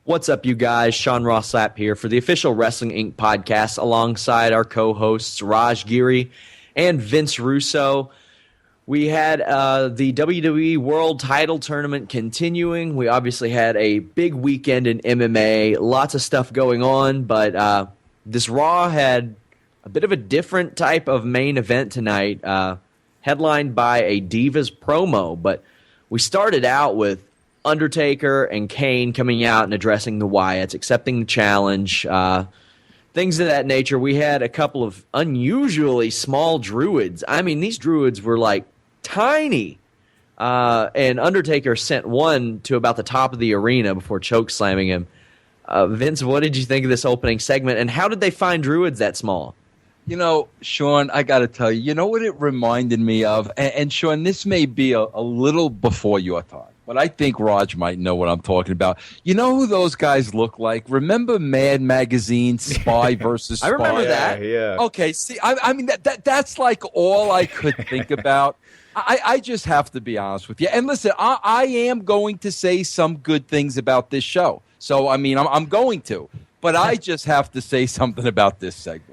What's up, you guys? Sean Ross Sapp here for the official Wrestling Inc. podcast alongside our co-hosts Raj Giri and Vince Russo. We had the WWE World Title Tournament continuing. We obviously had a big weekend in MMA, lots of stuff going on, but this Raw had a bit of a different type of main event tonight, headlined by a Divas promo. But we started out with Undertaker and Kane coming out and addressing the Wyatts, accepting the challenge, things of that nature. We had a couple of unusually small druids. I mean, these druids were like tiny. And Undertaker sent one to about the top of the arena before choke slamming him. Vince, what did you think of this opening segment, and how did they find druids that small? You know, Sean, I got to tell you, you know what it reminded me of? And Sean, this may be a little before your time, but I think Raj might know what I'm talking about. You know who those guys look like? Remember Mad Magazine, Spy versus Spy? I remember that. Yeah. Okay, see, I mean, that's like all I could think about. I just have to be honest with you. And listen, I am going to say some good things about this show. So, I mean, I'm going to. But I just have to say something about this segment.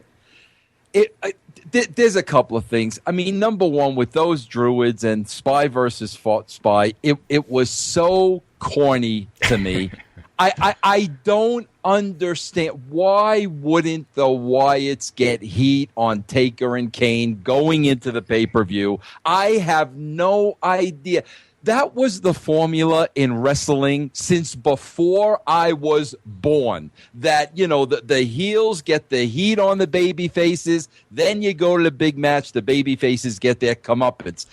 There's a couple of things. I mean, number one, with those druids and Spy versus Spy, it was so corny to me. I don't understand. Why wouldn't the Wyatts get heat on Taker and Kane going into the pay-per-view? I have no idea. That was the formula in wrestling since before I was born. That, you know, the heels get the heat on the baby faces. Then you go to the big match. The baby faces get their comeuppance.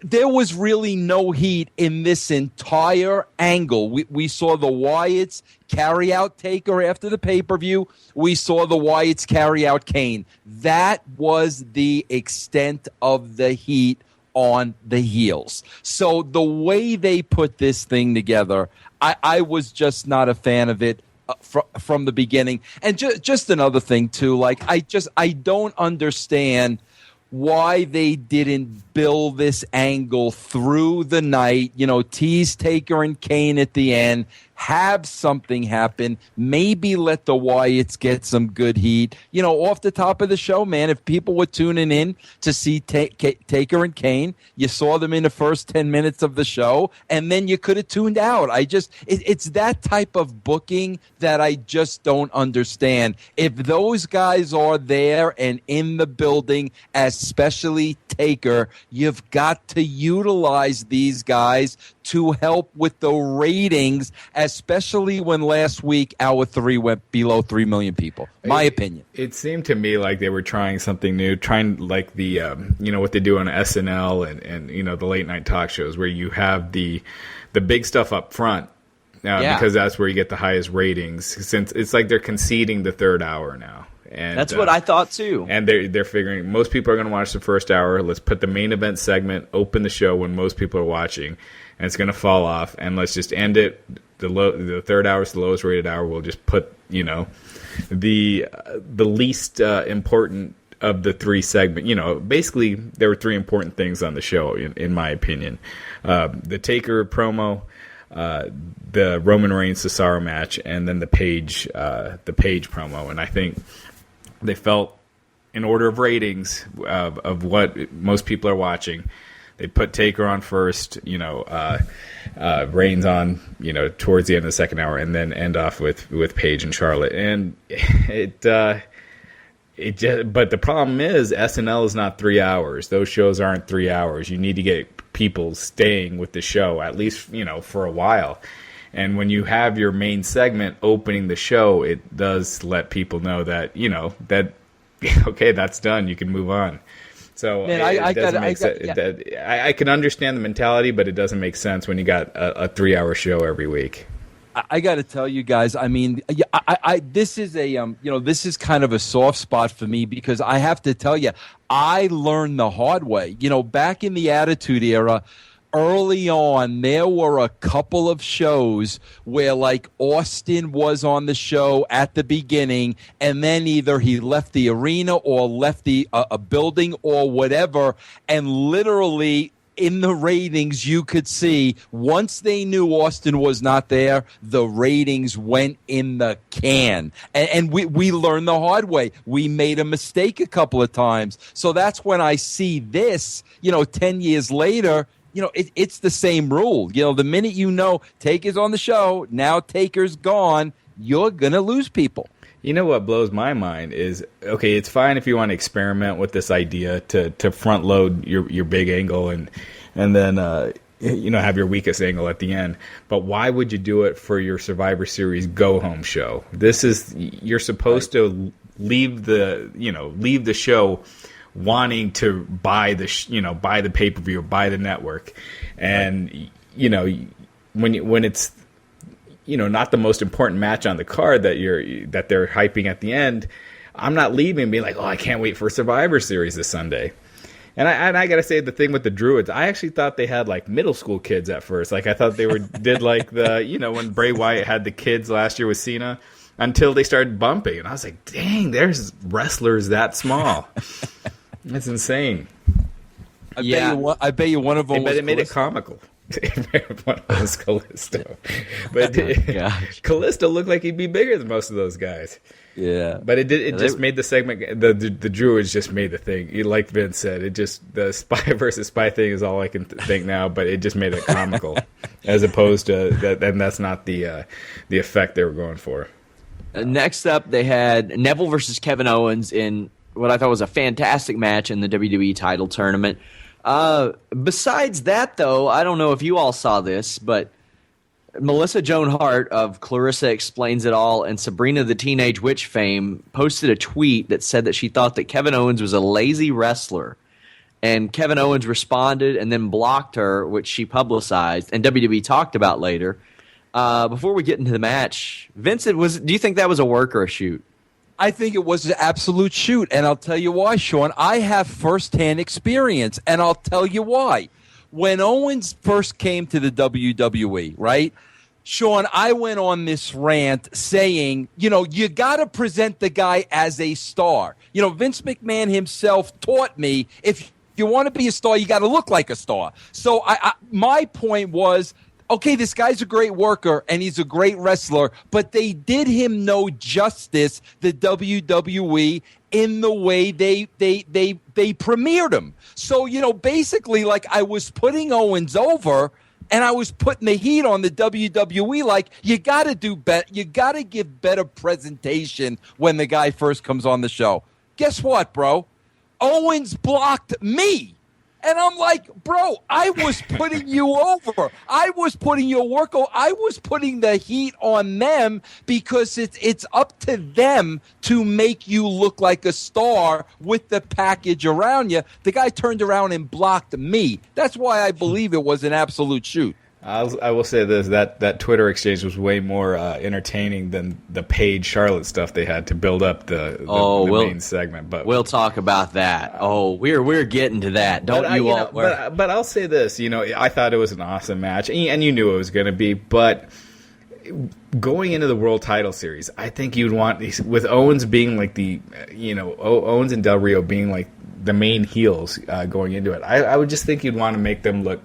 There was really no heat in this entire angle. We saw the Wyatts carry out Taker after the pay-per-view. We saw the Wyatts carry out Kane. That was the extent of the heat on the heels. So the way they put this thing together, I was just not a fan of it from the beginning. And just another thing too, like I don't understand why they didn't build this angle through the night, you know, tease Taker and Kane at the end, have something happen, maybe let the Wyatts get some good heat. You know, off the top of the show, man, if people were tuning in to see Taker and Kane, you saw them in the first 10 minutes of the show, and then you could have tuned out. It's that type of booking that I just don't understand. If those guys are there and in the building, especially Taker, you've got to utilize these guys to help with the ratings, especially when last week Hour 3 went below 3 million people. My opinion. It seemed to me like they were trying something new, trying like the, you know, what they do on SNL and you know, the late night talk shows where you have the big stuff up front because that's where you get the highest ratings, since it's like they're conceding the third hour now. And that's what I thought too. And they're figuring most people are going to watch the first hour. Let's put the main event segment, open the show when most people are watching, and it's going to fall off. And let's just end it. The third hour is the lowest rated hour. We'll just put, you know, the least important of the three segments. You know, basically there were three important things on the show, in my opinion: the Taker promo, the Roman Reigns Cesaro match, and then the Page promo. And I think they felt, in order of ratings of what most people are watching, they put Taker on first, you know, Reigns on, you know, towards the end of the second hour, and then end off with Page and Charlotte. And it just, but the problem is SNL is not 3 hours. Those shows aren't 3 hours. You need to get people staying with the show, at least, you know, for a while. And when you have your main segment opening the show, it does let people know that, you know, that, okay, that's done. You can move on. So man, I can understand the mentality, but it doesn't make sense when you got a 3 hour show every week. I got to tell you guys, I mean, this is a, you know, this is kind of a soft spot for me, because I have to tell you, I learned the hard way. You know, back in the Attitude Era, early on, there were a couple of shows where, like, Austin was on the show at the beginning, and then either he left the arena or left a building or whatever, and literally in the ratings, you could see once they knew Austin was not there, the ratings went in the can. And we learned the hard way. We made a mistake a couple of times. So that's when I see this, 10 years later, it's the same rule. The minute Taker's on the show, now Taker's gone, you're going to lose people. You know what blows my mind is, okay, it's fine if you want to experiment with this idea to front load your big angle and then have your weakest angle at the end. But why would you do it for your Survivor Series go home show? You're supposed to leave the show wanting to buy the pay-per-view or buy the network. And when it's not the most important match on the card that they're hyping at the end, I'm not leaving and being like, oh, I can't wait for Survivor Series this Sunday. And I gotta say, the thing with the Druids, I actually thought they had like middle school kids at first. Like I thought they did like when Bray Wyatt had the kids last year with Cena, until they started bumping, and I was like, dang, there's wrestlers that small. That's insane. I bet you one of them. But it made it comical. One was Callisto, but Callisto looked like he'd be bigger than most of those guys. Yeah, but it just made the segment. The Druids just made the thing. Like Vince said, the spy versus spy thing is all I can think now. But it just made it comical, as opposed to that. And that's not the effect they were going for. Next up, they had Neville versus Kevin Owens in what I thought was a fantastic match in the WWE title tournament. Besides that, though, I don't know if you all saw this, but Melissa Joan Hart of Clarissa Explains It All and Sabrina the Teenage Witch fame posted a tweet that said that she thought that Kevin Owens was a lazy wrestler. And Kevin Owens responded and then blocked her, which she publicized, and WWE talked about later. Before we get into the match, Vincent, do you think that was a work or a shoot? I think it was an absolute shoot, and I'll tell you why, Sean. I have firsthand experience, and I'll tell you why. When Owens first came to the WWE, right, Sean, I went on this rant saying, you got to present the guy as a star. Vince McMahon himself taught me, if you want to be a star, you got to look like a star. So my point was, okay, this guy's a great worker and he's a great wrestler, but they did him no justice, the WWE, in the way they premiered him. So, basically, like, I was putting Owens over and I was putting the heat on the WWE. Like, you got to do better. You got to give better presentation when the guy first comes on the show. Guess what, bro? Owens blocked me. And I'm like, bro, I was putting you over. I was putting your work over. I was putting the heat on them because it's up to them to make you look like a star with the package around you. The guy turned around and blocked me. That's why I believe it was an absolute shoot. I will say this, that Twitter exchange was way more entertaining than the Paige Charlotte stuff they had to build up the main segment. But we'll talk about that. We're getting to that. But I'll say this, I thought it was an awesome match, and you knew it was going to be. But going into the World Title Series, I think you'd want, with Owens being like Owens and Del Rio being like the main heels going into it, I would just think you'd want to make them look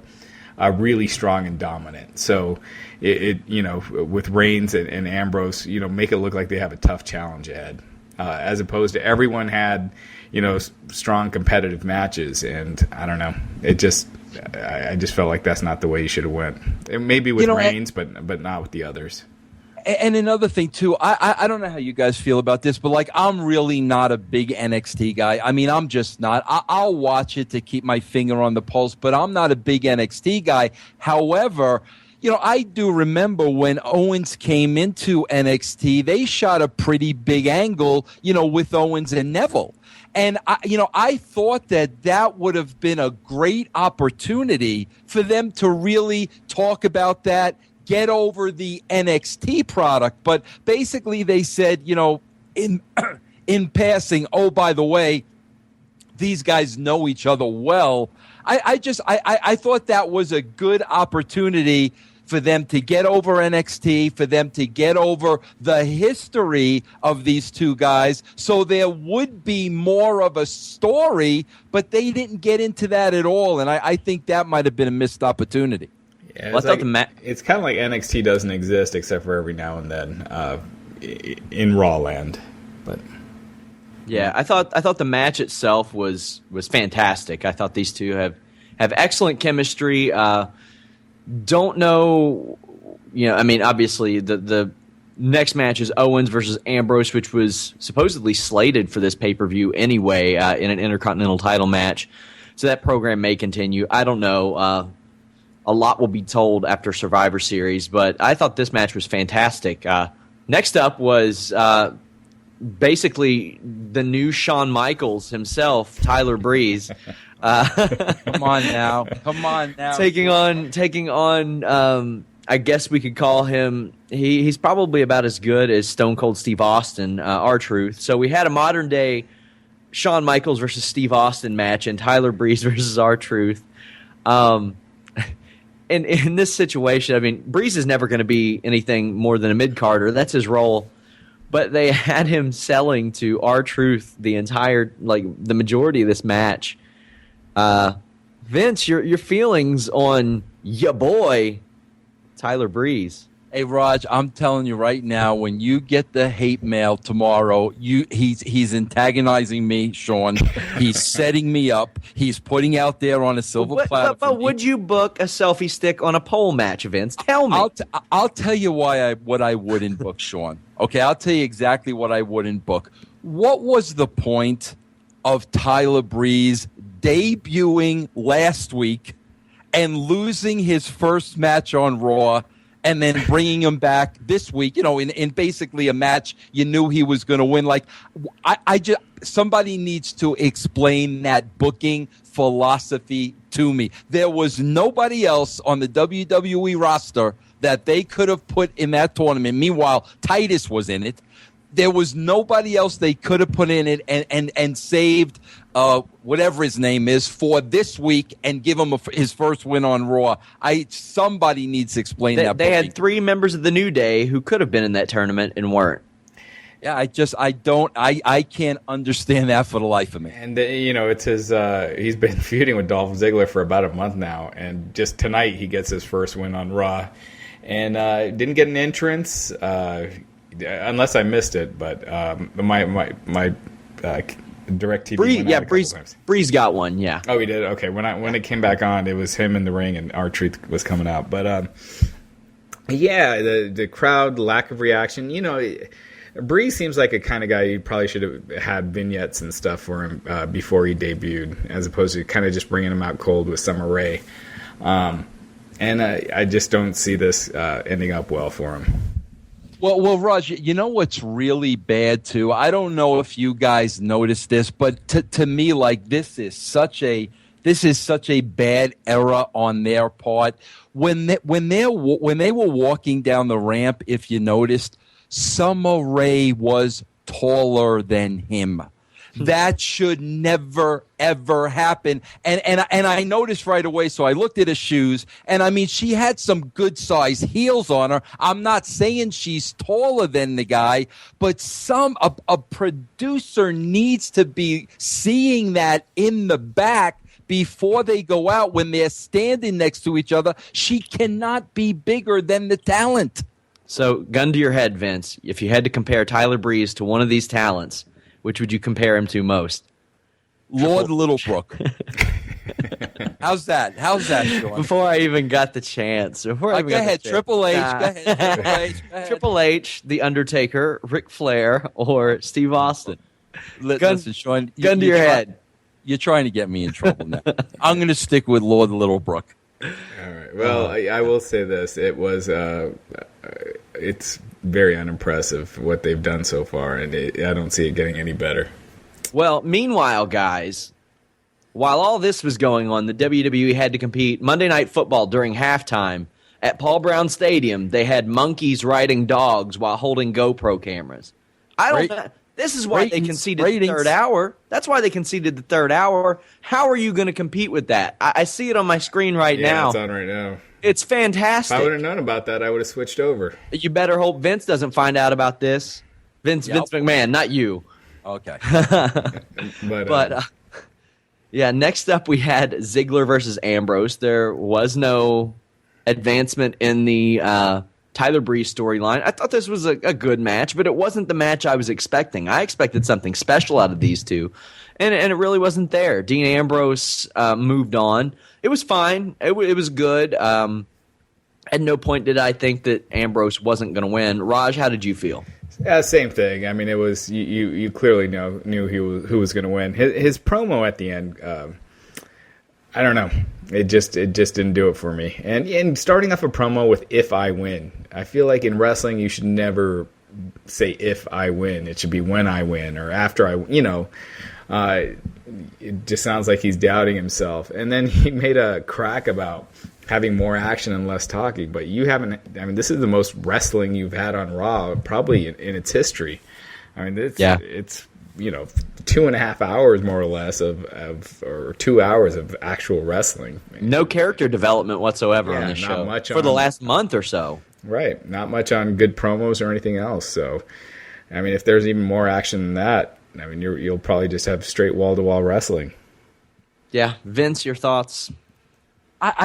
really strong and dominant. So with Reigns and Ambrose, make it look like they have a tough challenge ahead, as opposed to everyone had, strong competitive matches. And I don't know, I just felt like that's not the way you should have went. Maybe with Reigns, but not with the others. And another thing, too, I don't know how you guys feel about this, but, like, I'm really not a big NXT guy. I mean, I'm just not. I'll watch it to keep my finger on the pulse, but I'm not a big NXT guy. However, I do remember when Owens came into NXT, they shot a pretty big angle, with Owens and Neville. And, I thought that would have been a great opportunity for them to really talk about that, get over the NXT product. But basically they said, in passing, oh, by the way, these guys know each other well. I thought that was a good opportunity for them to get over NXT, for them to get over the history of these two guys, so there would be more of a story, but they didn't get into that at all, and I think that might have been a missed opportunity. Yeah, it's kind of like NXT doesn't exist except for every now and then in Raw land. But yeah, I thought the match itself was fantastic. I thought these two have excellent chemistry. Don't know, I mean, obviously the next match is Owens versus Ambrose, which was supposedly slated for this pay-per-view anyway in an Intercontinental title match. So that program may continue. I don't know. A lot will be told after Survivor Series, but I thought this match was fantastic. Next up was basically the new Shawn Michaels himself, Tyler Breeze. Come on now. Taking on. I guess we could call him. He's probably about as good as Stone Cold Steve Austin, R-Truth. So we had a modern day Shawn Michaels versus Steve Austin match, and Tyler Breeze versus R-Truth. And in this situation, I mean, Breeze is never going to be anything more than a mid-carder. That's his role. But they had him selling to R-Truth the majority of this match. Vince, your feelings on ya boy, Tyler Breeze. Hey, Raj, I'm telling you right now, when you get the hate mail tomorrow, he's antagonizing me, Sean. He's setting me up. He's putting out there on a silver platter. But would you book a selfie stick on a pole match, Vince? Tell me. I'll tell you what I wouldn't book, Sean. Okay, I'll tell you exactly what I wouldn't book. What was the point of Tyler Breeze debuting last week and losing his first match on Raw, and then bringing him back this week, in basically a match you knew he was going to win? Like, somebody needs to explain that booking philosophy to me. There was nobody else on the WWE roster that they could have put in that tournament. Meanwhile, Titus was in it. There was nobody else they could have put in it and saved whatever his name is for this week and give him his first win on Raw. Somebody needs to explain that. They had 3 members of the New Day who could have been in that tournament and weren't. Yeah, I can't understand that for the life of me. And it's his. He's been feuding with Dolph Ziggler for about a month now, and just tonight he gets his first win on Raw, and didn't get an entrance. Unless I missed it, but my DirecTV. Breeze got one. Yeah. Oh, he did. Okay. When it came back on, it was him in the ring, and R-Truth was coming out. But the crowd, lack of reaction. Breeze seems like a kind of guy you probably should have had vignettes and stuff for him before he debuted, as opposed to kind of just bringing him out cold with Summer Rae. And I just don't see this ending up well for him. Well, Raj, you know what's really bad too? I don't know if you guys noticed this, but to me, like, this is such a bad error on their part. When they were walking down the ramp, if you noticed, Summer Rae was taller than him. That should never, ever happen. And I noticed right away, so I looked at her shoes, and I mean, she had some good size heels on her. I'm not saying she's taller than the guy, but a producer needs to be seeing that in the back before they go out when they're standing next to each other. She cannot be bigger than the talent. So, gun to your head, Vince, if you had to compare Tyler Breeze to one of these talents, which would you compare him to most? Lord Littlebrook. How's that, Sean? Before I even got the chance. Go ahead, Triple H. Nah. Go ahead. Triple H, The Undertaker, Ric Flair, or Steve Austin. Listen, Sean. Gun to your head. You're trying to get me in trouble now. I'm going to stick with Lord Littlebrook. All right. Well, I will say this. It was it's very unimpressive what they've done so far, and I don't see it getting any better. Well, meanwhile, guys, while all this was going on, the WWE had to compete Monday Night Football during halftime at Paul Brown Stadium. They had monkeys riding dogs while holding GoPro cameras. This is why they conceded the third hour. That's why they conceded the third hour. How are you going to compete with that? I see it on my screen right now. Yeah, it's on right now. It's If I would fantastic. have known about that, I would have switched over. You better hope Vince doesn't find out about this. Vince McMahon, not you. Okay. But Yeah, next up we had Ziggler versus Ambrose. There was no advancement in the Tyler Breeze storyline. I thought this was a good match, but it wasn't the match I was expecting. I expected something special out of these two, and it really wasn't there. Dean Ambrose moved on. It was fine. It was good. At no point did I think that Ambrose wasn't going to win. Raj, how did you feel? yeah, same thing. I mean, it was you clearly knew who was going to win. His promo at the end, I don't know. It just didn't do it for me. And starting off a promo with "if I win," I feel like in wrestling you should never say "if I win." It should be "when I win" or "after I." It just sounds like he's doubting himself. And then he made a crack about having more action and less talking. But you haven't. I mean, this is the most wrestling you've had on Raw probably in its history. I mean, it's 2.5 hours more or less or 2 hours of actual wrestling. No character development whatsoever on this not show much for the last month or so. Right, not much on good promos or anything else. So, I mean, if there's even more action than that, I mean, you'll probably just have straight wall-to-wall wrestling. Yeah, Vince, your thoughts?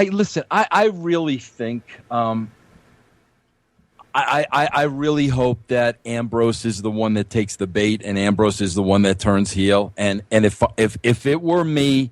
Listen. I really think. I really hope that Ambrose is the one that takes the bait, and Ambrose is the one that turns heel. And if it were me,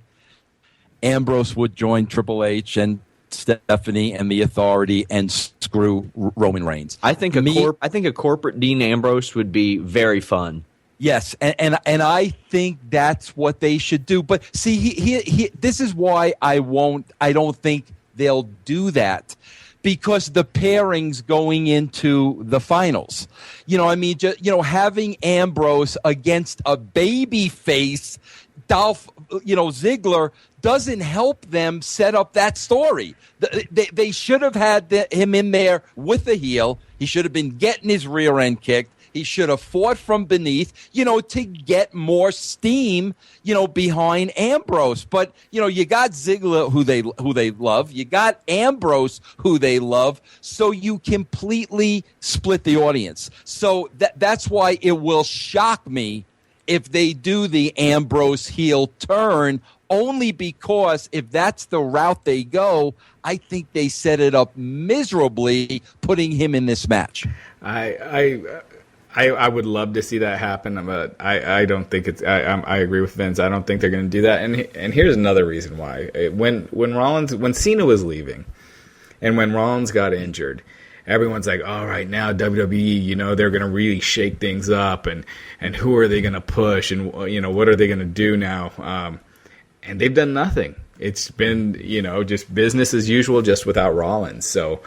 Ambrose would join Triple H and Stephanie and the Authority and screw Roman Reigns. I think a corporate Dean Ambrose would be very fun. Yes, and I think that's what they should do. But see, he this is why I don't think they'll do that. Because the pairings going into the finals, having Ambrose against a baby face, Dolph, Ziggler doesn't help them set up that story. They should have had him in there with the heel. He should have been getting his rear end kicked. He should have fought from beneath, to get more steam, behind Ambrose. But, you got Ziggler, who they love. You got Ambrose, who they love. So you completely split the audience. So that's why it will shock me if they do the Ambrose heel turn, only because if that's the route they go, I think they set it up miserably putting him in this match. I would love to see that happen, but I don't think it's. I agree with Vince. I don't think they're going to do that. And here's another reason why. When Cena was leaving, and when Rollins got injured, everyone's like, "All right, now WWE, they're going to really shake things up, and who are they going to push, and what are they going to do now?" And they've done nothing. It's been just business as usual, just without Rollins. So.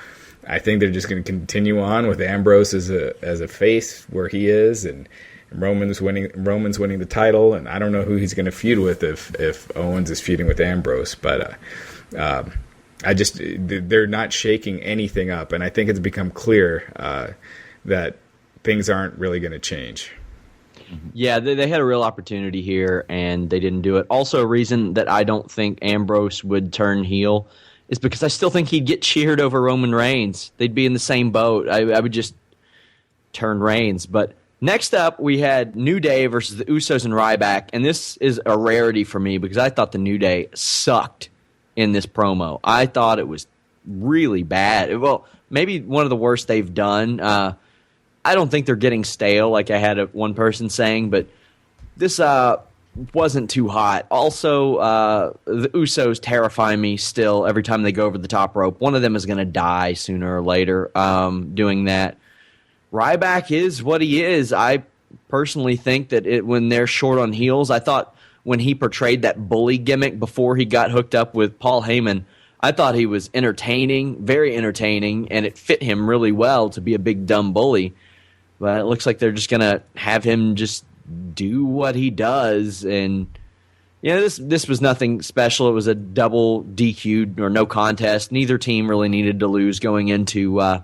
I think they're just going to continue on with Ambrose as a face where he is, and Roman's winning the title, and I don't know who he's going to feud with if Owens is feuding with Ambrose, but they're not shaking anything up, and I think it's become clear that things aren't really going to change. Yeah, they had a real opportunity here, and they didn't do it. Also, a reason that I don't think Ambrose would turn heel is because I still think he'd get cheered over Roman Reigns. They'd be in the same boat. I would just turn Reigns. But next up, we had New Day versus the Usos and Ryback, and this is a rarity for me because I thought the New Day sucked in this promo. I thought it was really bad. Well, maybe one of the worst they've done. I don't think they're getting stale, like I had one person saying, but this wasn't too hot. Also, the Usos terrify me still every time they go over the top rope. One of them is going to die sooner or later doing that. Ryback is what he is. I personally think that when they're short on heels, I thought when he portrayed that bully gimmick before he got hooked up with Paul Heyman, I thought he was entertaining, very entertaining, and it fit him really well to be a big dumb bully. But it looks like they're just going to have him just do what he does, and this was nothing special. It was a double DQ'd or no contest. Neither team really needed to lose going into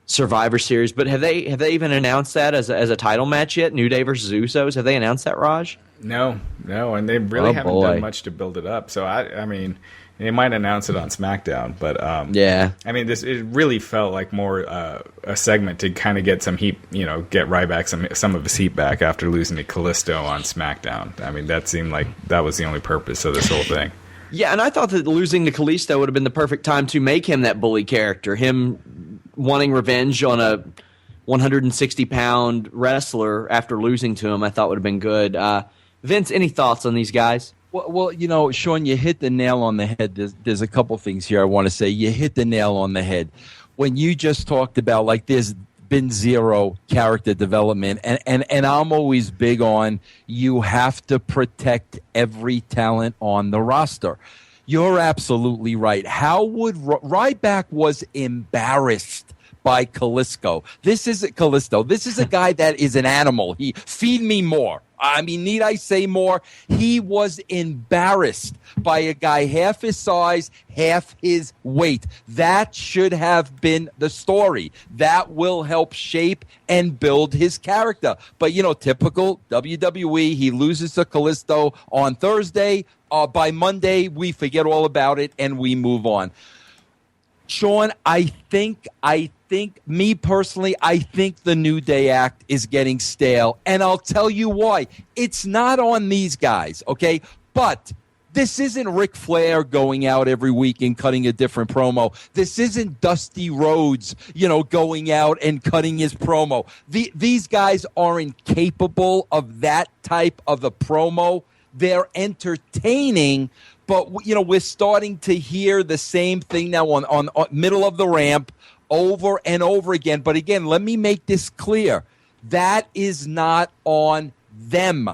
Survivor Series. But have they even announced that as a title match yet? New Day versus Usos. Have they announced that, Raj? No, and they really haven't done much to build it up. So I mean, They might announce it on SmackDown, but yeah. I mean, it really felt like more a segment to kind of get some heat, get Ryback some of his heat back after losing to Kalisto on SmackDown. I mean, that seemed like that was the only purpose of this whole thing. Yeah, and I thought that losing to Kalisto would have been the perfect time to make him that bully character. Him wanting revenge on a 160-pound wrestler after losing to him, I thought would have been good. Vince, any thoughts on these guys? Well, Sean, you hit the nail on the head. There's a couple things here I want to say. You hit the nail on the head. When you just talked about, like, there's been zero character development, and I'm always big on you have to protect every talent on the roster. You're absolutely right. How would Ryback was embarrassed by Kalisto. This isn't Kalisto. This is a guy that is an animal. He feed me more. I mean, need I say more? He was embarrassed by a guy half his size, half his weight. That should have been the story. That will help shape and build his character. But, typical WWE, he loses to Kalisto on Thursday. By Monday, we forget all about it and we move on. Sean, I think me personally, I think the New Day act is getting stale, and I'll tell you why. It's not on these guys, okay? But this isn't Ric Flair going out every week and cutting a different promo. This isn't Dusty Rhodes, going out and cutting his promo. These guys aren't capable of that type of a promo. They're entertaining, but we're starting to hear the same thing now on middle of the ramp over and over again. But again, let me make this clear. That is not on them.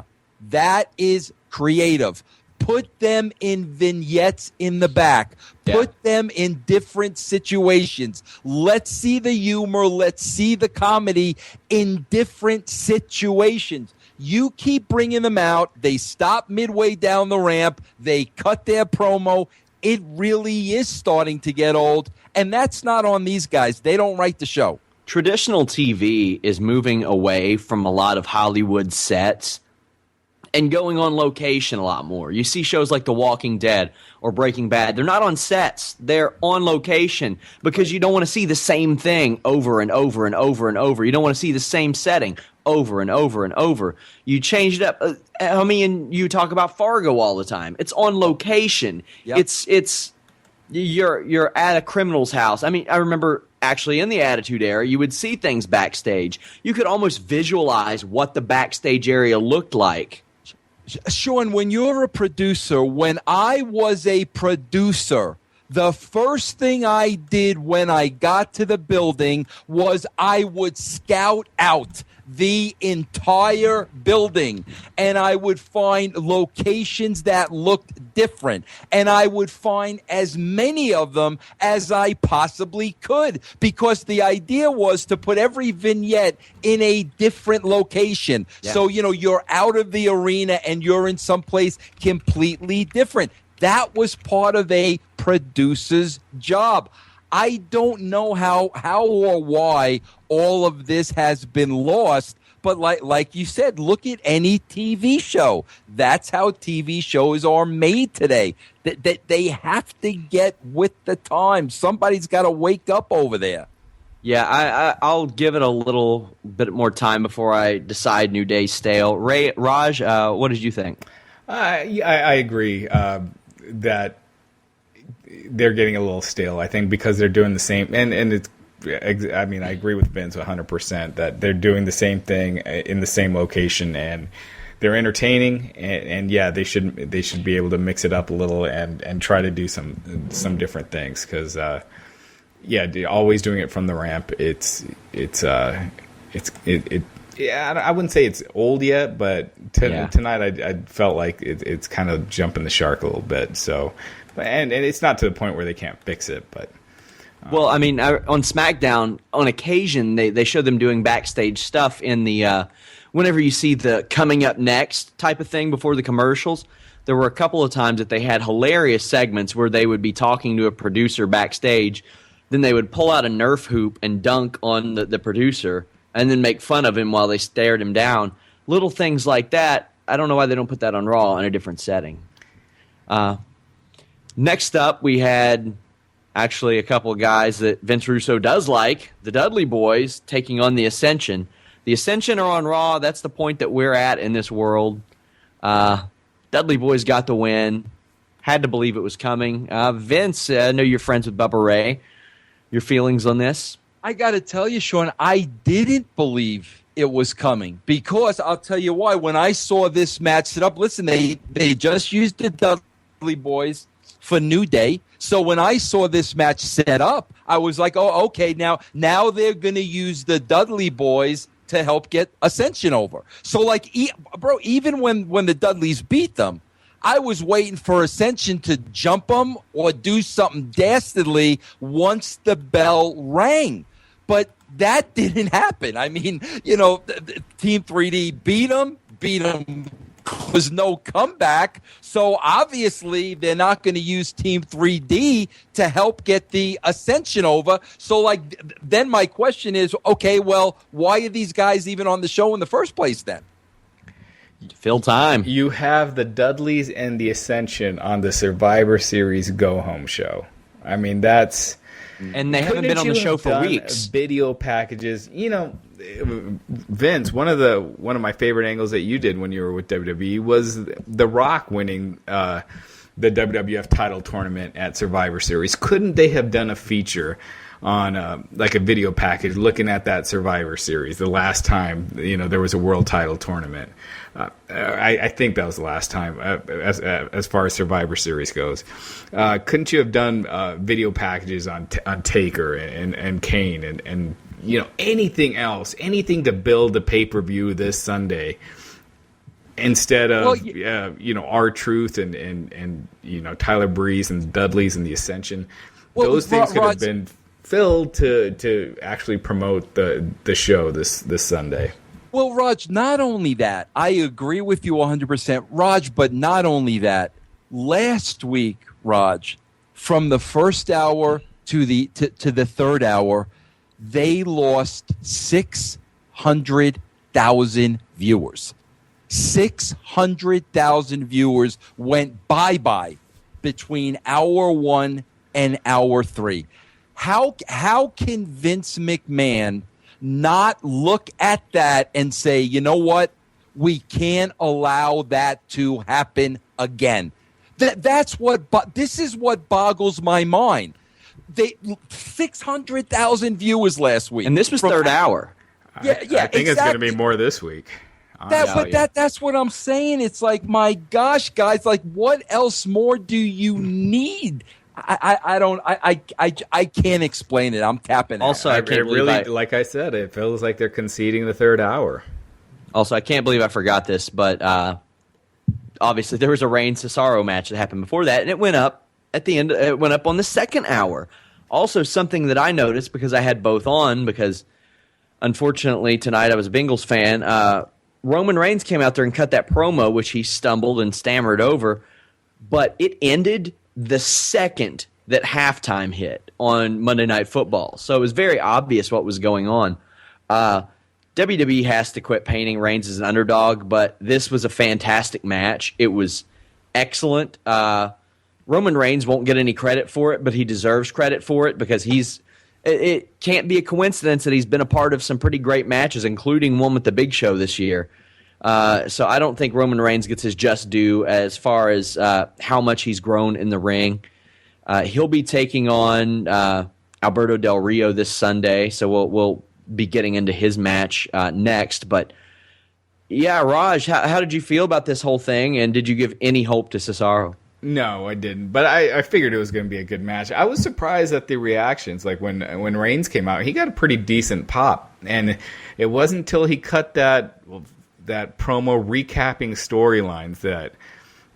That is creative. Put them in vignettes in the back. Put them in different situations. Let's see the humor. Let's see the comedy in different situations. You keep bringing them out. They stop midway down the ramp. They cut their promo. It really is starting to get old, and that's not on these guys. They don't write the show. Traditional TV is moving away from a lot of Hollywood sets and going on location a lot more. You see shows like The Walking Dead or Breaking Bad. They're not on sets. They're on location because you don't want to see the same thing over and over and over and over. You don't want to see the same setting over and over and over. You change it up. And you talk about Fargo all the time. It's on location. Yep. It's you're at a criminal's house. I mean, I remember actually in the Attitude Era, you would see things backstage. You could almost visualize what the backstage area looked like. Sean, when you're a producer, when I was a producer, the first thing I did when I got to the building was I would scout out the entire building, and I would find locations that looked different, and I would find as many of them as I possibly could, because the idea was to put every vignette in a different location. Yeah. So, you're out of the arena and you're in someplace completely different. That was part of a producer's job. I don't know how or why all of this has been lost, but like you said, look at any TV show. That's how TV shows are made today. That they have to get with the times. Somebody's got to wake up over there. Yeah, I'll give it a little bit more time before I decide New Day's stale. Raj, what did you think? I agree that they're getting a little stale, I think, because they're doing the same, and it's, I mean, I agree with Vince 100% that they're doing the same thing in the same location, and they're entertaining, and yeah, they should be able to mix it up a little and try to do some different things, because always doing it from the ramp, yeah, I wouldn't say it's old yet, but tonight I felt like it's kind of jumping the shark a little bit. So, and it's not to the point where they can't fix it, but. Well, I mean, on SmackDown, on occasion, they show them doing backstage stuff in the whenever you see the coming up next type of thing before the commercials. There were a couple of times that they had hilarious segments where they would be talking to a producer backstage, then they would pull out a Nerf hoop and dunk on the producer, and then make fun of him while they stared him down. Little things like that. I don't know why they don't put that on Raw in a different setting. Next up, we had actually a couple of guys that Vince Russo does like, the Dudley Boys, taking on the Ascension. The Ascension are on Raw. That's the point that we're at in this world. Dudley Boys got the win. Had to believe it was coming. Vince, I know you're friends with Bubba Ray. Your feelings on this? I got to tell you, Sean, I didn't believe it was coming because I'll tell you why. When I saw this match set up, listen, they just used the Dudley Boys for New Day. So when I saw this match set up, I was like, oh, okay, now they're going to use the Dudley Boys to help get Ascension over. So, like, bro, even when the Dudleys beat them, I was waiting for Ascension to jump them or do something dastardly once the bell rang. But that didn't happen. I mean, Team 3D beat them. Was no comeback. So obviously they're not going to use Team 3D to help get the Ascension over. So like then my question is, okay, well, why are these guys even on the show in the first place then? Fill time. You have the Dudleys and the Ascension on the Survivor Series go-home show. I mean, that's... And they haven't been on the show for weeks. Video packages, Vince. One of my favorite angles that you did when you were with WWE was The Rock winning the WWF title tournament at Survivor Series. Couldn't they have done a feature on like a video package looking at that Survivor Series the last time there was a world title tournament? I think that was the last time as far as Survivor Series goes. Couldn't you have done video packages on Taker and Kane and anything else, anything to build the pay-per-view this Sunday instead of R-Truth and Tyler Breeze and the Dudleys and the Ascension? Those things could have been filled to actually promote the show this Sunday. Well, Raj, not only that, I agree with you 100%, Raj, but not only that. Last week, Raj, from the first hour to the third hour, they lost 600,000 viewers. 600,000 viewers went bye-bye between hour 1 and hour 3. How can Vince McMahon not look at that and say, you know what, we can't allow that to happen again? This is what boggles my mind. 600,000 viewers last week, and this was third hour. I think exactly. It's going to be more this week. That's what I'm saying. It's like, my gosh, guys, like, what else more do you need? I can't explain it. I'm tapping out. Also, I can't believe like I said, it feels like they're conceding the third hour. Also, I can't believe I forgot this, but obviously there was a Reigns Cesaro match that happened before that, and it went up at the end. It went up on the second hour. Also, something that I noticed because I had both on, because unfortunately tonight I was a Bengals fan. Roman Reigns came out there and cut that promo, which he stumbled and stammered over, but it ended the second that halftime hit on Monday Night Football. So it was very obvious what was going on. WWE has to quit painting Reigns as an underdog, but this was a fantastic match. It was excellent. Roman Reigns won't get any credit for it, but he deserves credit for it because it can't be a coincidence that he's been a part of some pretty great matches, including one with the Big Show this year. So I don't think Roman Reigns gets his just due as far as how much he's grown in the ring. He'll be taking on Alberto Del Rio this Sunday, so we'll be getting into his match next. But yeah, Raj, how did you feel about this whole thing, and did you give any hope to Cesaro? No, I didn't. But I figured it was going to be a good match. I was surprised at the reactions. Like when Reigns came out, he got a pretty decent pop, and it wasn't until he cut that promo recapping storylines that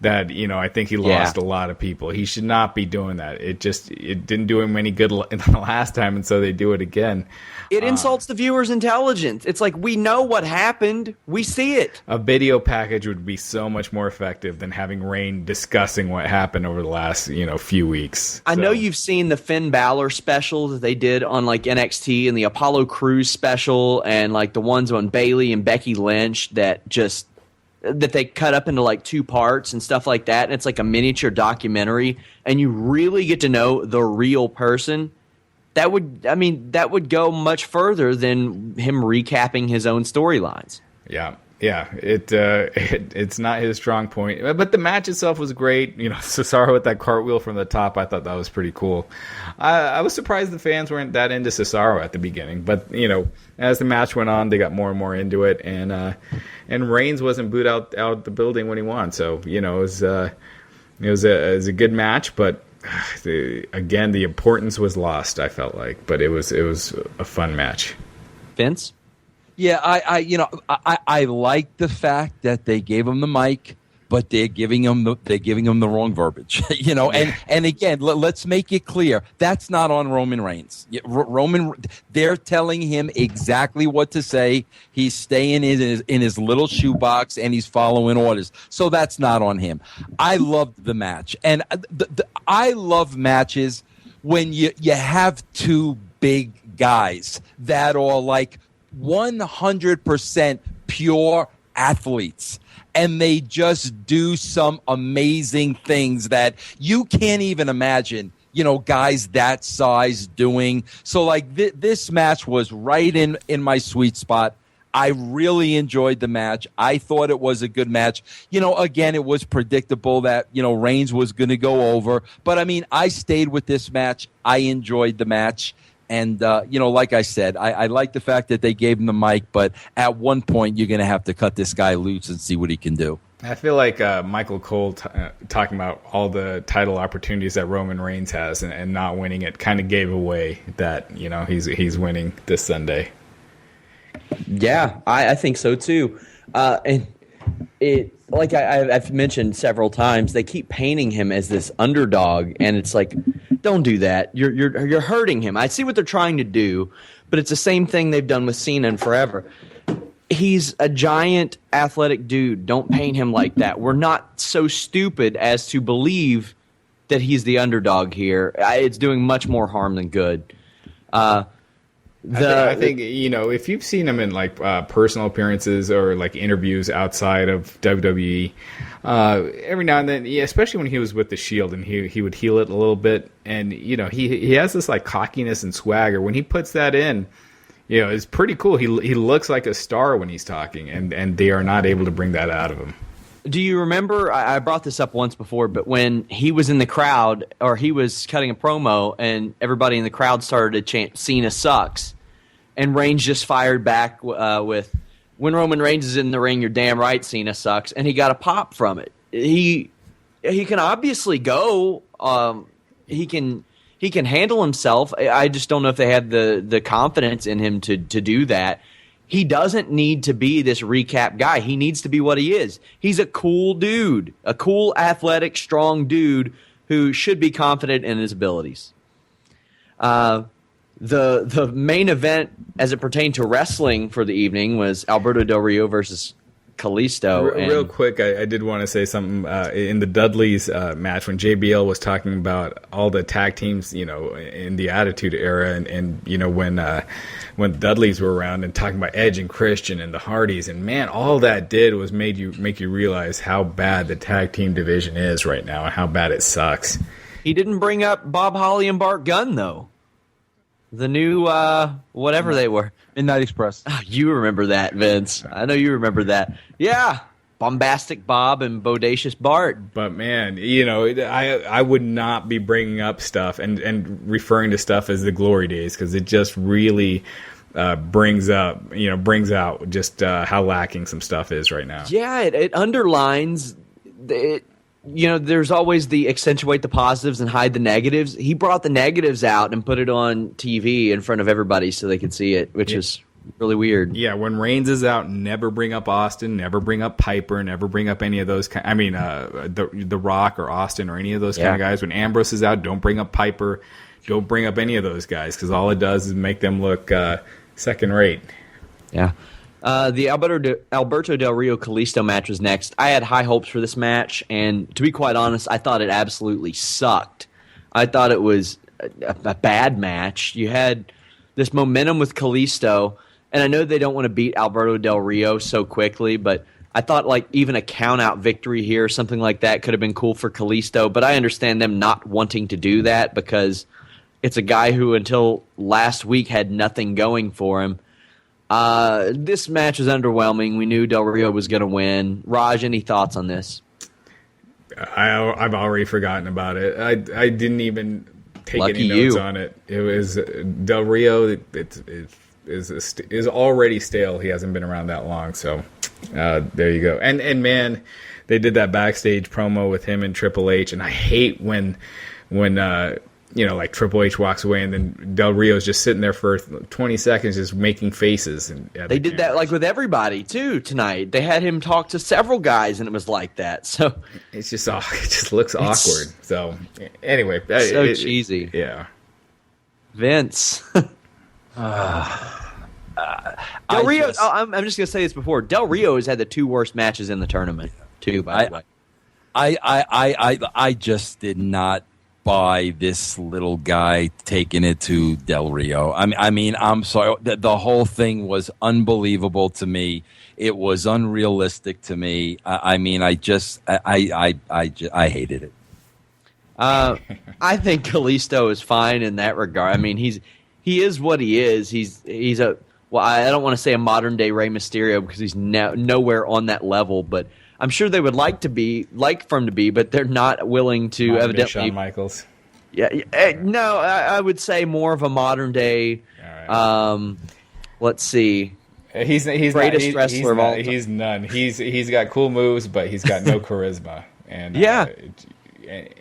I think he lost a lot of people. He should not be doing that. It didn't do him any good the last time, and so they do it again. It insults the viewer's intelligence. It's like, we know what happened. We see it. A video package would be so much more effective than having Reign discussing what happened over the last few weeks. I know you've seen the Finn Balor special that they did on like NXT, and the Apollo Crews special, and like the ones on Bayley and Becky Lynch that just that they cut up into like 2 parts and stuff like that, and it's like a miniature documentary, and you really get to know the real person, that would go much further than him recapping his own storylines. Yeah. Yeah, it's not his strong point, but the match itself was great. Cesaro with that cartwheel from the top, I thought that was pretty cool. I was surprised the fans weren't that into Cesaro at the beginning, but as the match went on, they got more and more into it, and Reigns wasn't booed out the building when he won, so it was a good match, but again, the importance was lost, I felt like, but it was a fun match. Vince? Yeah, I like the fact that they gave him the mic, but they're giving him the wrong verbiage. And again, let's make it clear that's not on Roman Reigns. They're telling him exactly what to say. He's staying in his little shoebox and he's following orders. So that's not on him. I loved the match, and I love matches when you have 2 big guys that are like 100% pure athletes, and they just do some amazing things that you can't even imagine guys that size doing. So like this match was right in my sweet spot. I really enjoyed the match. I thought it was a good match. Again, it was predictable that Reigns was going to go over, but I stayed with this match. I enjoyed the match. And, like I said, I like the fact that they gave him the mic, but at one point you're going to have to cut this guy loose and see what he can do. I feel like Michael Cole talking about all the title opportunities that Roman Reigns has and not winning it kind of gave away that, he's winning this Sunday. Yeah, I think so too. And it, like I've mentioned several times, they keep painting him as this underdog, and it's like, don't do that. You're hurting him. I see what they're trying to do, but it's the same thing they've done with Cena and forever. He's a giant athletic dude. Don't paint him like that. We're not so stupid as to believe that he's the underdog here. It's doing much more harm than good. I think if you've seen him in like personal appearances or like interviews outside of WWE, every now and then, especially when he was with the Shield and he would heel it a little bit, and he has this like cockiness and swagger. When he puts that in, it's pretty cool. He looks like a star when he's talking, and they are not able to bring that out of him. Do you remember, I brought this up once before, but when he was in the crowd, or he was cutting a promo, and everybody in the crowd started to chant, "Cena sucks," and Reigns just fired back with, "When Roman Reigns is in the ring, you're damn right Cena sucks," and he got a pop from it. He can obviously go. He can handle himself. I just don't know if they had the confidence in him to do that. He doesn't need to be this recap guy. He needs to be what he is. He's a cool dude, a cool, athletic, strong dude who should be confident in his abilities. The main event, as it pertained to wrestling for the evening, was Alberto Del Rio versus Kalisto. Real quick, I did want to say something in the Dudleys match when JBL was talking about all the tag teams, in the Attitude Era, and when the Dudleys were around, and talking about Edge and Christian and the Hardys, and man, all that did was make you realize how bad the tag team division is right now and how bad it sucks. He didn't bring up Bob Holly and Bart Gunn though. The new whatever they were. Midnight Express. Oh, you remember that, Vince. I know you remember that. Yeah. Bombastic Bob and Bodacious Bart. But man, I would not be bringing up stuff and referring to stuff as the glory days, because it just really brings out just how lacking some stuff is right now. Yeah, it underlines it. There's always the accentuate the positives and hide the negatives. He brought the negatives out and put it on TV in front of everybody so they could see it, which is really weird. Yeah, when Reigns is out, never bring up Austin, never bring up Piper, never bring up any of those. The Rock or Austin or any of those kind of guys. When Ambrose is out, don't bring up Piper, don't bring up any of those guys, because all it does is make them look second rate. Yeah. The Alberto Del Rio Kalisto match was next. I had high hopes for this match, and to be quite honest, I thought it absolutely sucked. I thought it was a bad match. You had this momentum with Kalisto, and I know they don't want to beat Alberto Del Rio so quickly, but I thought like even a count-out victory here, something like that, could have been cool for Kalisto, but I understand them not wanting to do that because it's a guy who until last week had nothing going for him. This match was underwhelming. We knew Del Rio was going to win. Raj, any thoughts on this? I've already forgotten about it. I didn't even take Lucky any notes you. on it. It was Del Rio. Is already stale. He hasn't been around that long, so there you go. And man, they did that backstage promo with him and Triple H, and I hate when like Triple H walks away and then Del Rio's just sitting there for 20 seconds just making faces. And they did that like with everybody too tonight. They had him talk to several guys, and it was like that. So it's just it just looks awkward. So anyway, so cheesy. Yeah, Vince. Del Rio. I'm just gonna say this before. Del Rio has had the 2 worst matches in the tournament too. By the way, I just did not buy this little guy taking it to Del Rio. I mean, I'm sorry. The whole thing was unbelievable to me. It was unrealistic to me. I hated it. I think Kalisto is fine in that regard. I mean, he is what he is. He's a I don't want to say a modern day Rey Mysterio because he's nowhere on that level, but I'm sure they would like for him to be, but they're not willing to evidently. Shawn Michaels. Yeah, no, I would say more of a modern day. All right. Let's see. He's greatest wrestler of all time. He's none. He's got cool moves, but he's got no charisma. And yeah.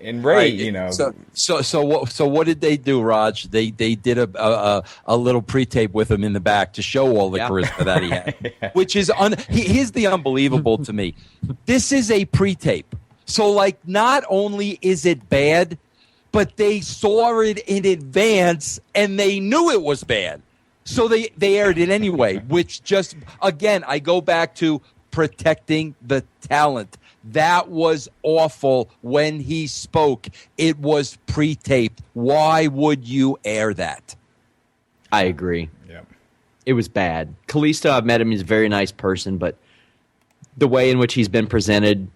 And Ray, Right. you know. So what did they do, Raj? They did a little pre-tape with him in the back to show all the charisma that he had, Yeah. which is here's the unbelievable to me. This is a pre-tape, so like not only is it bad, but they saw it in advance and they knew it was bad, so they aired it anyway. Which just again, I go back to protecting the talent. That was awful when he spoke. It was pre-taped. Why would you air that? I agree. Yeah. It was bad. Kalisto, I've met him. He's a very nice person, but the way in which he's been presented,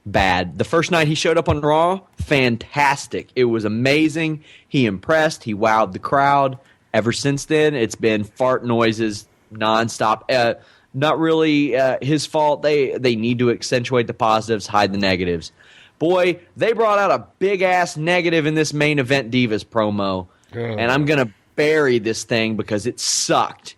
bad. The first night he showed up on Raw, fantastic. It was amazing. He impressed. He wowed the crowd. Ever since then, it's been fart noises nonstop. Not really his fault. They need to accentuate the positives, hide the negatives. Boy, they brought out a big-ass negative in this main event Divas promo, and I'm going to bury this thing because it sucked.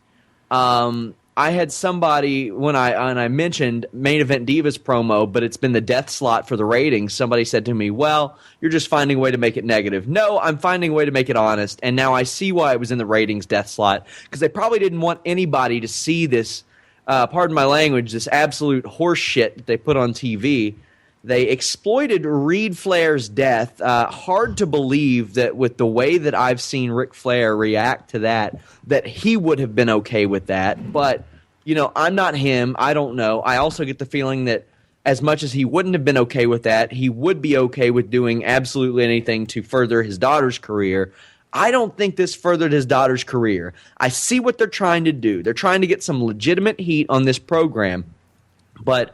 I had somebody, when I mentioned main event Divas promo, but it's been the death slot for the ratings, somebody said to me, well, you're just finding a way to make it negative. No, I'm finding a way to make it honest, and now I see why it was in the ratings death slot, because they probably didn't want anybody to see this, pardon my language, this absolute horse shit that they put on TV. They exploited Reid Flair's death. Hard to believe that with the way that I've seen Ric Flair react to that he would have been okay with that. But, I'm not him. I don't know. I also get the feeling that as much as he wouldn't have been okay with that, he would be okay with doing absolutely anything to further his daughter's career. I don't think this furthered his daughter's career. I see what they're trying to do. They're trying to get some legitimate heat on this program. But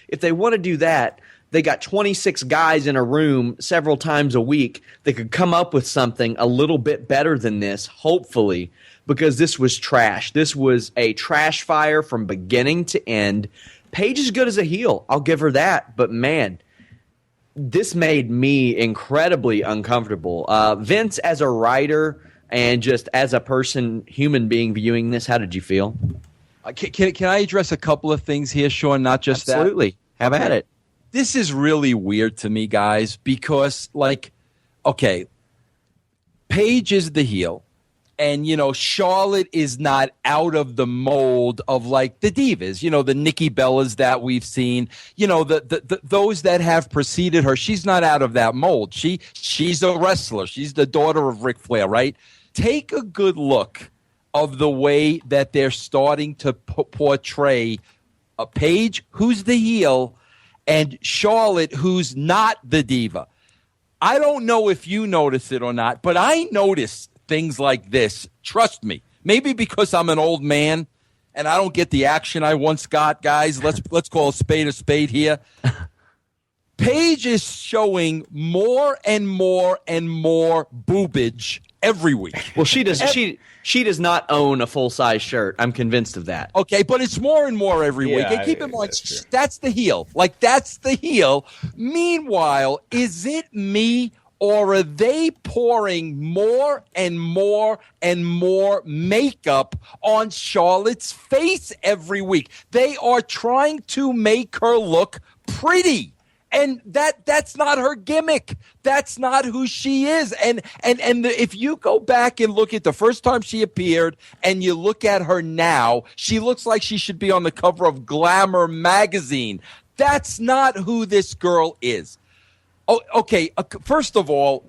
if they want to do that, they got 26 guys in a room several times a week that could come up with something a little bit better than this, hopefully, because this was trash. This was a trash fire from beginning to end. Paige is good as a heel. I'll give her that. But, man, this made me incredibly uncomfortable. Vince, as a writer and just as a person, human being viewing this, how did you feel? Can I address a couple of things here, Sean? Not just Absolutely. that. Have at it. This is really weird to me, guys, because, Paige is the heel. And, Charlotte is not out of the mold of, the Divas, the Nikki Bellas that we've seen, those that have preceded her. She's not out of that mold. She's a wrestler. She's the daughter of Ric Flair, right? Take a good look of the way that they're starting to portray a Paige, who's the heel, and Charlotte, who's not the diva. I don't know if you notice it or not, but I noticed things like this. Trust me. Maybe because I'm an old man, and I don't get the action I once got, guys. Let's call a spade here. Paige is showing more and more and more boobage every week. Well, she does. She does not own a full-size shirt. I'm convinced of that. Okay, but it's more and more every week. And keep in mind, that's the heel. Like, that's the heel. Meanwhile, is it me, or are they pouring more and more and more makeup on Charlotte's face every week? They are trying to make her look pretty. And that's not her gimmick. That's not who she is. And if you go back and look at the first time she appeared and you look at her now, she looks like she should be on the cover of Glamour magazine. That's not who this girl is. Oh, okay, first of all,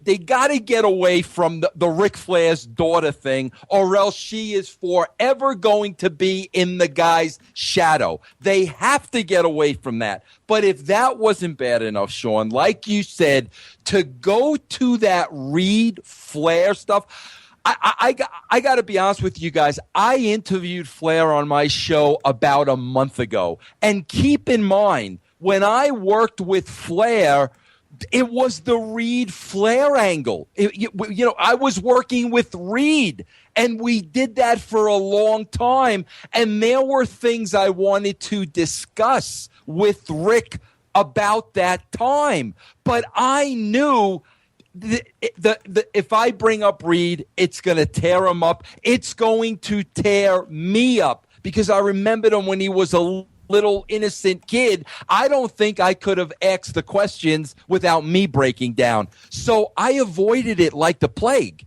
they got to get away from the Ric Flair's daughter thing, or else she is forever going to be in the guy's shadow. They have to get away from that. But if that wasn't bad enough, Sean, like you said, to go to that Reid Flair stuff, I got to be honest with you guys. I interviewed Flair on my show about a month ago. And keep in mind, when I worked with Flair, it was the Reid Flair angle. I was working with Reid, and we did that for a long time. And there were things I wanted to discuss with Rick about that time. But I knew if I bring up Reid, it's going to tear him up. It's going to tear me up, because I remembered him when he was a little innocent kid. I don't think I could have asked the questions without me breaking down. So I avoided it like the plague.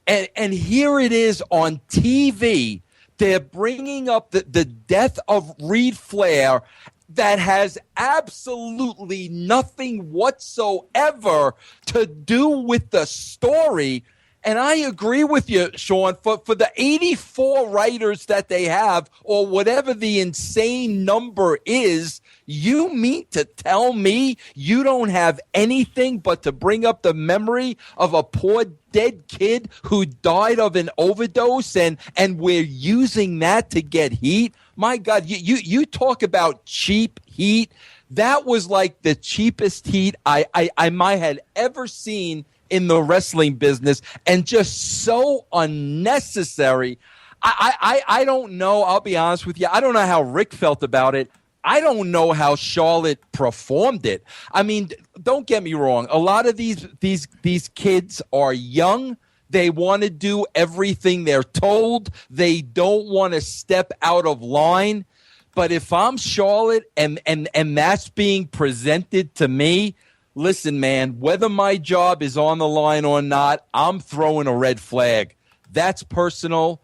And here it is on TV. They're bringing up the death of Reid Flair that has absolutely nothing whatsoever to do with the story. And I agree with you, Sean, for the 84 writers that they have, or whatever the insane number is, you mean to tell me you don't have anything but to bring up the memory of a poor dead kid who died of an overdose, and we're using that to get heat? My God, you talk about cheap heat. That was like the cheapest heat I might have ever seen in the wrestling business, and just so unnecessary. I don't know. I'll be honest with you. I don't know how Rick felt about it. I don't know how Charlotte performed it. I mean, don't get me wrong. A lot of these kids are young. They want to do everything they're told. They don't want to step out of line. But if I'm Charlotte and that's being presented to me, listen, man, whether my job is on the line or not, I'm throwing a red flag. That's personal.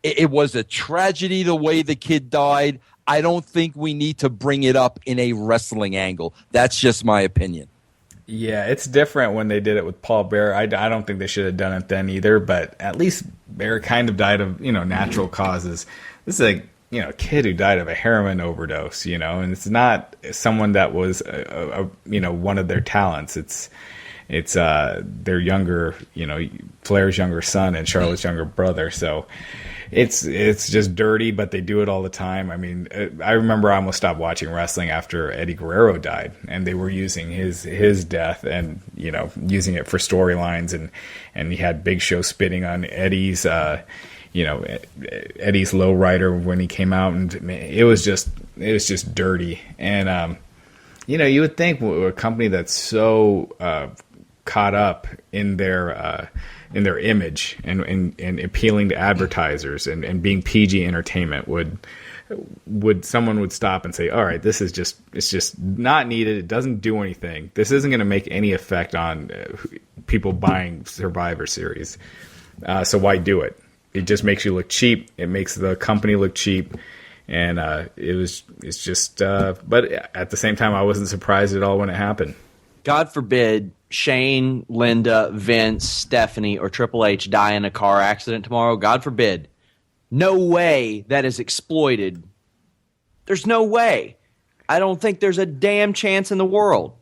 It was a tragedy the way the kid died. I don't think we need to bring it up in a wrestling angle. That's just my opinion. Yeah, it's different when they did it with Paul Bearer. I don't think they should have done it then either, but at least Bearer kind of died of, natural causes. This is a kid who died of a heroin overdose, and it's not someone that was, one of their talents. It's their younger, Flair's younger son and Charlotte's younger brother. So it's just dirty, but they do it all the time. I mean, I remember I almost stopped watching wrestling after Eddie Guerrero died, and they were using his death and, using it for storylines, and he had Big Show spitting on Eddie's, Eddie's lowrider when he came out, and it was just dirty. And you would think a company that's so caught up in their image and appealing to advertisers and being PG entertainment someone would stop and say, all right, it's just not needed. It doesn't do anything. This isn't going to make any effect on people buying Survivor Series. So why do it? It just makes you look cheap. It makes the company look cheap. And it's just, but at the same time, I wasn't surprised at all when it happened. God forbid Shane, Linda, Vince, Stephanie, or Triple H die in a car accident tomorrow. God forbid. No way that is exploited. There's no way. I don't think there's a damn chance in the world.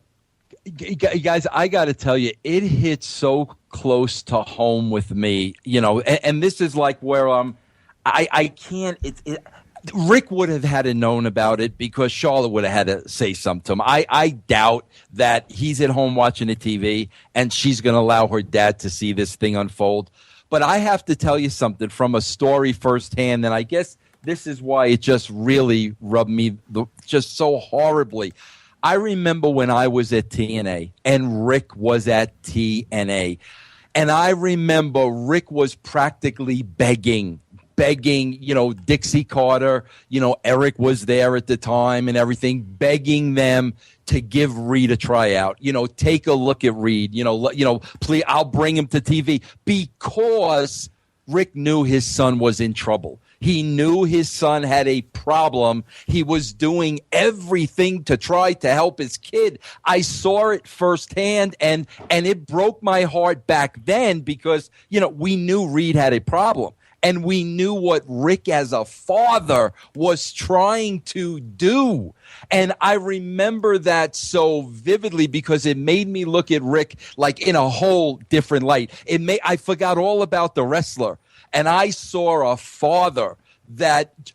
Guys, I got to tell you, it hits so close to home with me, and this is like where I can't. Rick would have had to known about it because Charlotte would have had to say something to him. I doubt that he's at home watching the TV and she's going to allow her dad to see this thing unfold. But I have to tell you something from a story firsthand, and I guess this is why it just really rubbed me just so horribly. I remember when I was at TNA and Rick was at TNA, and I remember Rick was practically begging, Dixie Carter, Eric was there at the time and everything, begging them to give Reid a tryout. Take a look at Reid. Please, I'll bring him to TV because Rick knew his son was in trouble. He knew his son had a problem. He was doing everything to try to help his kid. I saw it firsthand, and it broke my heart back then because, we knew Reid had a problem. And we knew what Rick as a father was trying to do. And I remember that so vividly because it made me look at Rick like in a whole different light. I forgot all about the wrestler. And I saw a father that,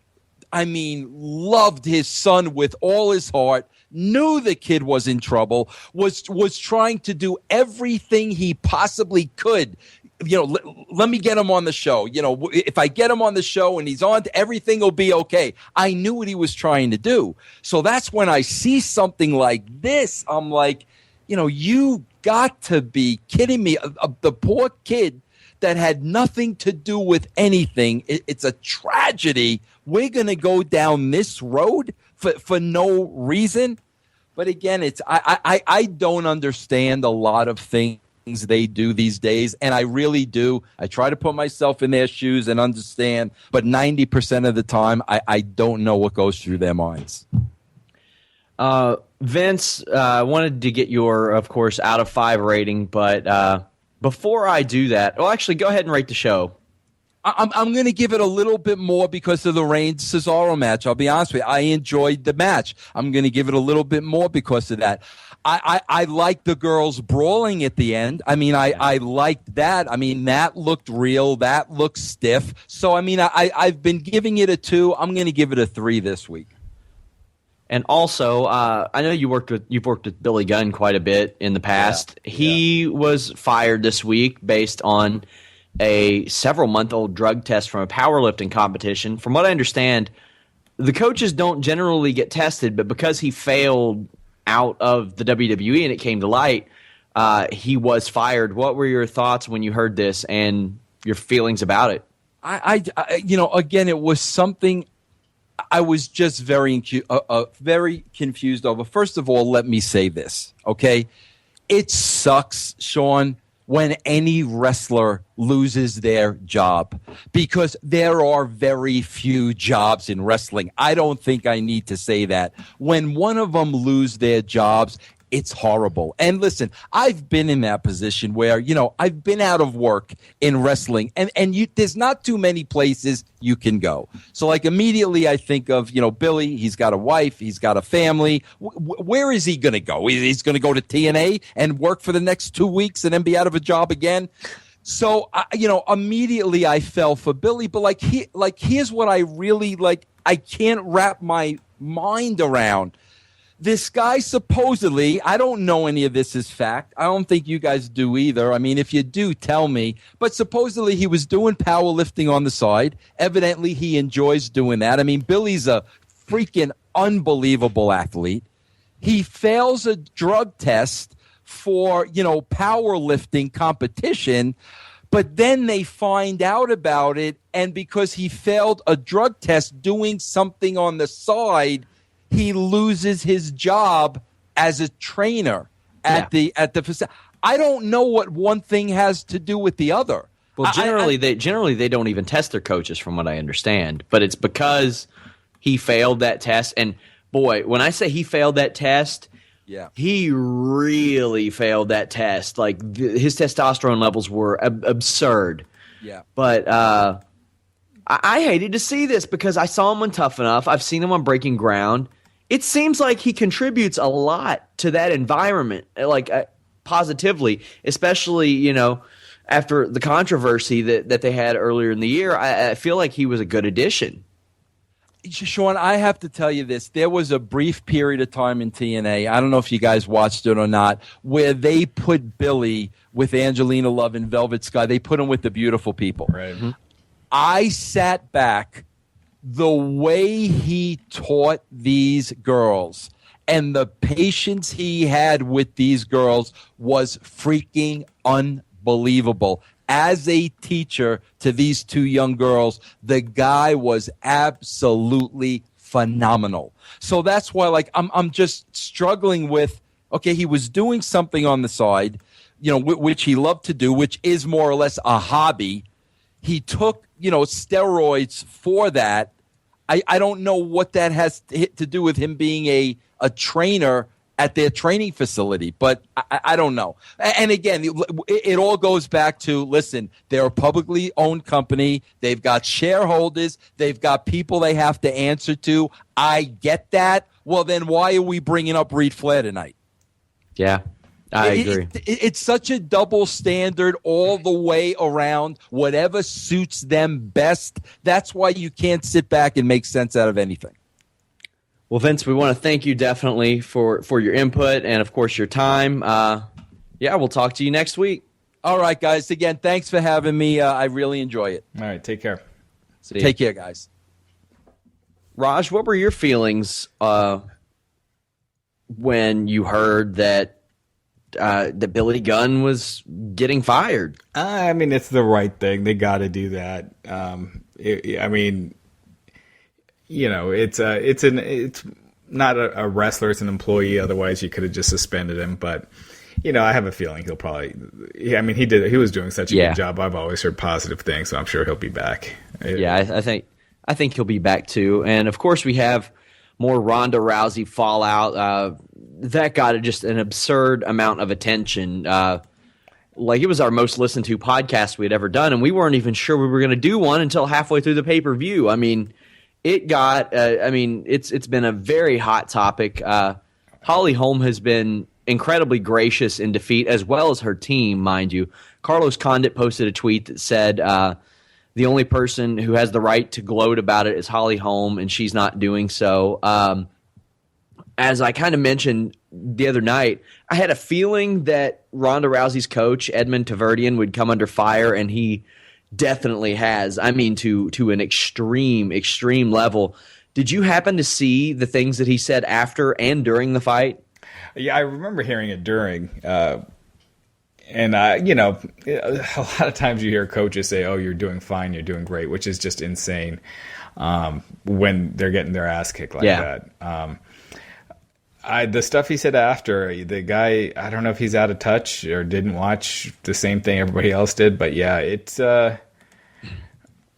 loved his son with all his heart, knew the kid was in trouble, was trying to do everything he possibly could. Let me get him on the show. If I get him on the show and he's on, everything will be okay. I knew what he was trying to do. So that's when I see something like this, I'm like, you got to be kidding me. The poor kid that had nothing to do with anything. It's a tragedy. We're going to go down this road for no reason. But again, I don't understand a lot of things they do these days, and I really do. I try to put myself in their shoes and understand, but 90% of the time, I don't know what goes through their minds. Vince, I wanted to get your, of course, out of 5 rating, but before I do that, actually, go ahead and rate the show. I'm going to give it a little bit more because of the Reigns Cesaro match. I'll be honest with you. I enjoyed the match. I'm going to give it a little bit more because of that. I like the girls brawling at the end. I liked that. That looked real. That looked stiff. So, I've been giving it a 2. I'm going to give it a 3 this week. And also, I know you've worked with Billy Gunn quite a bit in the past. Yeah. He was fired this week based on a several-month-old drug test from a powerlifting competition. From what I understand, the coaches don't generally get tested, but because he failed out of the WWE and it came to light, he was fired. What were your thoughts when you heard this and your feelings about it? Again, it was something I was just very confused over. First of all, let me say this, okay? It sucks, Sean, when any wrestler loses their job because there are very few jobs in wrestling. I don't think I need to say that. When one of them lose their jobs, it's horrible. And listen, I've been in that position where, I've been out of work in wrestling and there's not too many places you can go. So like immediately I think of, Billy, he's got a wife, he's got a family. Where is he going to go? He's going to go to TNA and work for the next 2 weeks and then be out of a job again. So, immediately I fell for Billy, but here's what I really I can't wrap my mind around. This guy supposedly, I don't know any of this is fact. I don't think you guys do either. If you do, tell me. But supposedly he was doing powerlifting on the side. Evidently he enjoys doing that. Billy's a freaking unbelievable athlete. He fails a drug test for, powerlifting competition, but then they find out about it. And because he failed a drug test doing something on the side, he loses his job as a trainer at the facility. I don't know what one thing has to do with the other. Well, generally they don't even test their coaches, from what I understand. But it's because he failed that test. And boy, when I say he failed that test, he really failed that test. His testosterone levels were absurd. Yeah. But I hated to see this because I saw him on Tough Enough. I've seen him on Breaking Ground. It seems like he contributes a lot to that environment, positively, especially, after the controversy that they had earlier in the year, I feel like he was a good addition. Sean, I have to tell you this. There was a brief period of time in TNA, I don't know if you guys watched it or not, where they put Billy with Angelina Love and Velvet Sky. They put him with the beautiful people. Right. Mm-hmm. I sat back. The way he taught these girls and the patience he had with these girls was freaking unbelievable. As a teacher to these two young girls, the guy was absolutely phenomenal. So that's why, like, I'm just struggling with, okay, he was doing something on the side, which he loved to do, which is more or less a hobby. He took, steroids for that. I don't know what that has to do with him being a trainer at their training facility, but I don't know. And again, it all goes back to, listen, they're a publicly owned company. They've got shareholders. They've got people they have to answer to. I get that. Well, then why are we bringing up Reid Flair tonight? Yeah, I agree. It's such a double standard all the way around, whatever suits them best. That's why you can't sit back and make sense out of anything. Well, Vince, we want to thank you definitely for your input and, of course, your time. We'll talk to you next week. All right, guys. Again, thanks for having me. I really enjoy it. All right, take care. Take care, guys. Raj, what were your feelings when you heard that Billy Gunn was getting fired? I mean, it's the right thing. They got to do that. It's not a wrestler; it's an employee. Otherwise, you could have just suspended him. But I have a feeling he'll probably. He was doing such a good job. I've always heard positive things, so I'm sure he'll be back. I think he'll be back too. And of course, we have more Ronda Rousey fallout. That got just an absurd amount of attention. It was our most listened to podcast we had ever done, and we weren't even sure we were going to do one until halfway through the pay-per-view. I mean. It got. It's been a very hot topic. Holly Holm has been incredibly gracious in defeat, as well as her team, mind you. Carlos Condit posted a tweet that said the only person who has the right to gloat about it is Holly Holm, and she's not doing so. As I kind of mentioned the other night, I had a feeling that Ronda Rousey's coach, Edmund Taverdian, would come under fire, and he definitely has. I mean, to an extreme level. Did you happen to see the things that he said after and during the fight? Yeah, I remember hearing it during. A lot of times you hear coaches say, "Oh, you're doing fine, you're doing great," which is just insane when they're getting their ass kicked like that. The stuff he said after, the guy, I don't know if he's out of touch or didn't watch the same thing everybody else did, but yeah, it's, I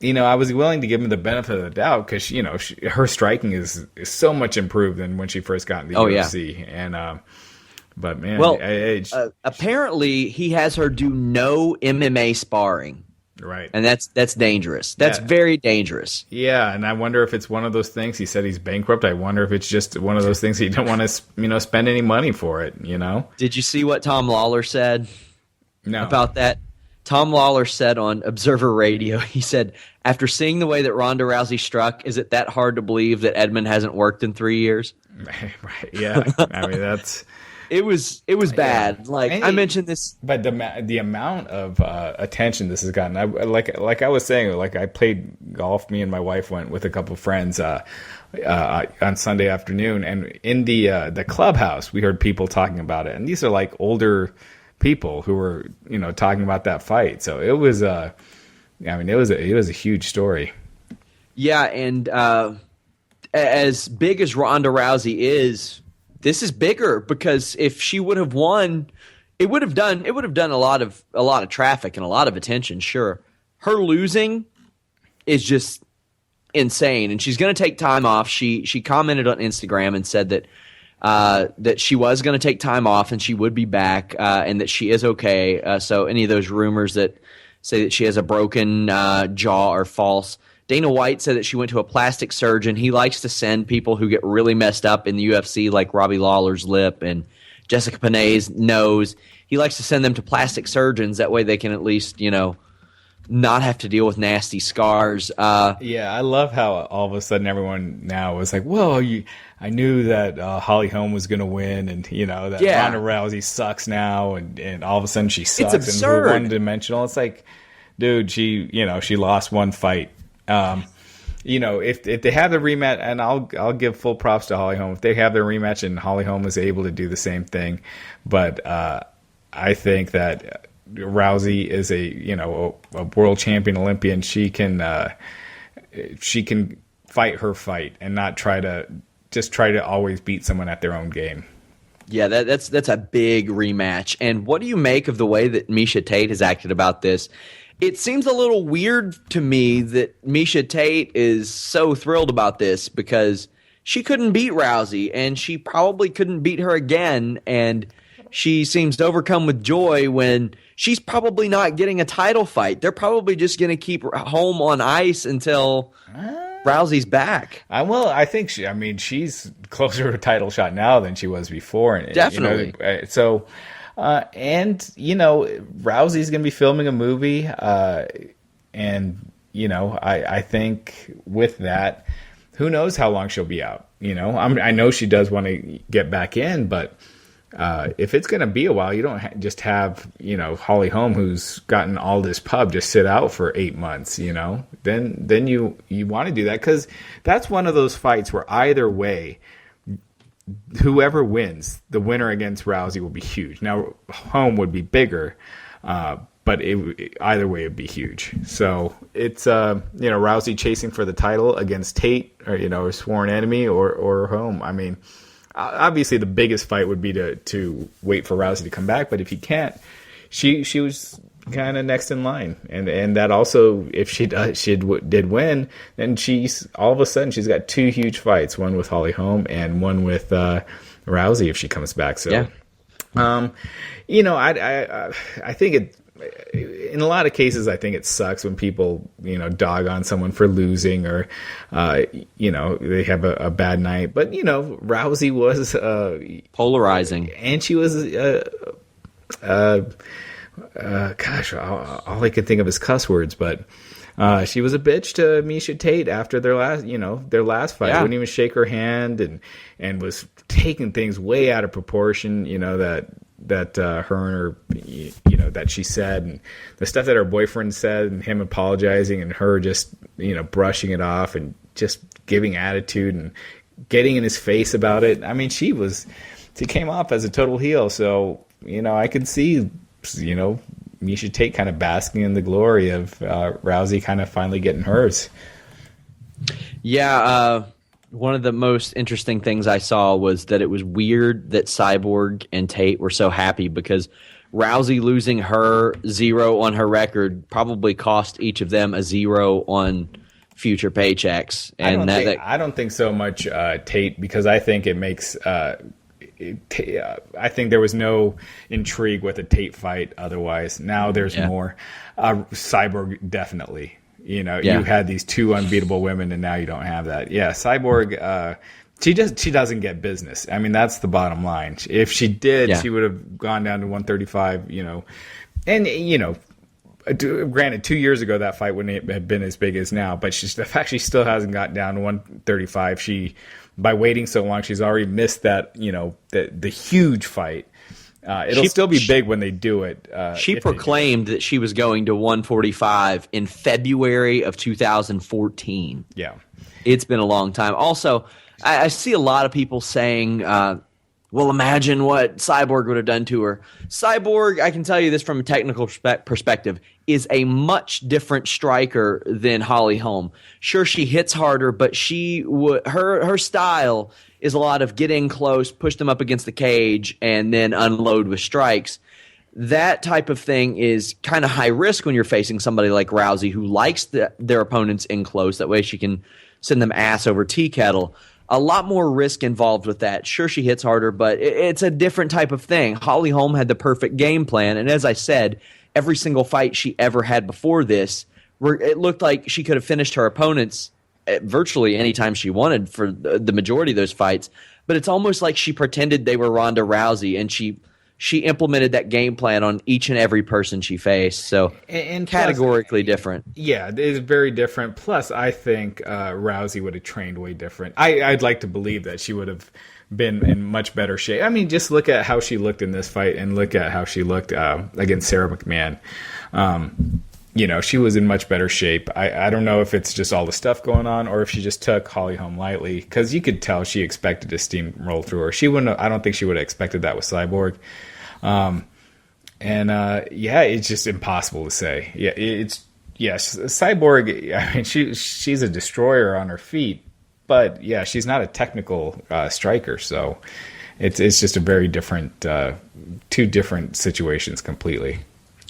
was willing to give him the benefit of the doubt because, her striking is so much improved than when she first got in the UFC. Yeah. And, but man, apparently he has her do no MMA sparring. Right. And that's dangerous. That's very dangerous. Yeah, and I wonder if it's one of those things. He said he's bankrupt. I wonder if it's just one of those things he don't want to, spend any money for it, Did you see what Tom Lawler said about that? Tom Lawler said on Observer Radio, he said, after seeing the way that Ronda Rousey struck, is it that hard to believe that Edmund hasn't worked in 3 years? Right, yeah. I mean, that's... It was bad. I mentioned this, but the amount of attention this has gotten. Like I was saying, I played golf. Me and my wife went with a couple friends on Sunday afternoon, and in the clubhouse, we heard people talking about it. And these are older people who were talking about that fight. So it was it was a huge story. Yeah, and as big as Ronda Rousey is. This is bigger because if she would have won, it would have done a lot of traffic and a lot of attention. Sure, her losing is just insane, and she's going to take time off. She commented on Instagram and said that she was going to take time off and she would be back and that she is okay. So any of those rumors that say that she has a broken jaw are false. Dana White said that she went to a plastic surgeon. He likes to send people who get really messed up in the UFC, like Robbie Lawler's lip and Jessica Panay's nose. He likes to send them to plastic surgeons. That way they can at least, not have to deal with nasty scars. Yeah, I love how all of a sudden everyone now is like, "Whoa, I knew that Holly Holm was going to win, and that Ronda Rousey sucks now, and all of a sudden she sucks it's absurd. And we're one-dimensional." It's like, dude, she lost one fight. If they have the rematch, and I'll give full props to Holly Holm if they have their rematch and Holly Holm is able to do the same thing, but I think that Rousey is a world champion Olympian. She can fight her fight and not try to always beat someone at their own game. Yeah, that's a big rematch. And what do you make of the way that Miesha Tate has acted about this? It seems a little weird to me that Miesha Tate is so thrilled about this because she couldn't beat Rousey and she probably couldn't beat her again, and she seems to overcome with joy when she's probably not getting a title fight. They're probably just going to keep Holm on ice until Rousey's back. I think she's closer to a title shot now than she was before. Definitely. Rousey's going to be filming a movie. I think with that, who knows how long she'll be out. I know she does want to get back in, but if it's going to be a while, you don't just have, Holly Holm, who's gotten all this pub, just sit out for 8 months, then you want to do that, because that's one of those fights where either way, whoever wins, the winner against Rousey will be huge. Now, Holm would be bigger, but either way, it'd be huge. So it's, Rousey chasing for the title against Tate, or, her sworn enemy, or Holm. I mean, obviously, the biggest fight would be to wait for Rousey to come back. But if he can't, she was kind of next in line, and that also, if she did win, then she's all of a sudden she's got two huge fights, one with Holly Holm and one with Rousey if she comes back. So, yeah. I think it. In a lot of cases, I think it sucks when people, dog on someone for losing, or, they have a bad night. But, Rousey was polarizing, and she was, all I could think of is cuss words. But she was a bitch to Miesha Tate after their last fight. Yeah. Wouldn't even shake her hand, and was taking things way out of proportion. That her and her, that she said, and the stuff that her boyfriend said, and him apologizing, and her just, brushing it off and just giving attitude and getting in his face about it. I mean, she came off as a total heel. So, I could see, Miesha Tate kind of basking in the glory of Rousey kind of finally getting hers. Yeah, one of the most interesting things I saw was that it was weird that Cyborg and Tate were so happy, because Rousey losing her 0 on her record probably cost each of them a 0 on future paychecks. And I don't think so much Tate, because I think it makes I think there was no intrigue with a Tate fight otherwise. Now there's more. Cyborg definitely. You had these two unbeatable women, and now you don't have that. Yeah, Cyborg, she doesn't get business. I mean, that's the bottom line. If she did, she would have gone down to 135. And granted, 2 years ago that fight wouldn't have been as big as now. But the fact she still hasn't gotten down to 135, by waiting so long, she's already missed that. The huge fight. It'll still be big when they do it. She proclaimed that she was going to 145 in February of 2014. Yeah. It's been a long time. Also, I see a lot of people saying, well, imagine what Cyborg would have done to her. Cyborg, I can tell you this from a technical perspective, is a much different striker than Holly Holm. Sure, she hits harder, but her style is a lot of get in close, push them up against the cage, and then unload with strikes. That type of thing is kind of high risk when you're facing somebody like Rousey, who likes their opponents in close. That way she can send them ass over tea kettle. A lot more risk involved with that. Sure, she hits harder, but it's a different type of thing. Holly Holm had the perfect game plan, and as I said, every single fight she ever had before this, it looked like she could have finished her opponents virtually anytime she wanted for the majority of those fights. But it's almost like she pretended they were Ronda Rousey, and she implemented that game plan on each and every person she faced. So and categorically different. Yeah, it is very different. Plus, I think Rousey would have trained way different. I'd like to believe that she would have been in much better shape. I mean, just look at how she looked in this fight and look at how she looked against Sarah McMahon. She was in much better shape. I don't know if it's just all the stuff going on or if she just took Holly home lightly, because you could tell she expected to steamroll through her. I don't think she would have expected that with Cyborg. It's just impossible to say. Cyborg, I mean, she's a destroyer on her feet, but yeah, she's not a technical striker. So it's just a very different, two different situations completely.